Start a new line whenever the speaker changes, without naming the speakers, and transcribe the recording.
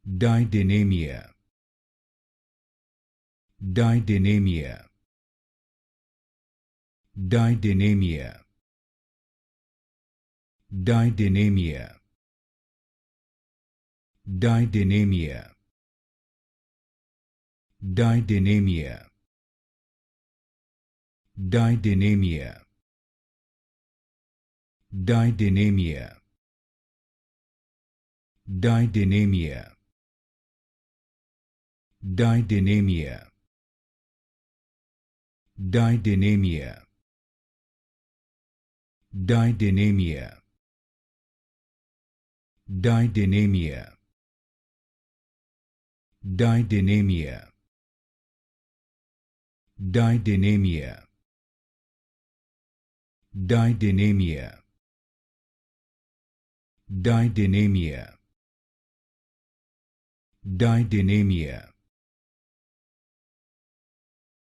Didynamia, Didynamia, Didynamia, Didynamia, Didynamia, Didynamia, Didynamia, Didynamia, Didynamia, Didynamia, Didynamia, Didynamia, Didynamia, Didynamia, Didynamia, Didynamia, Didynamia, Didynamia,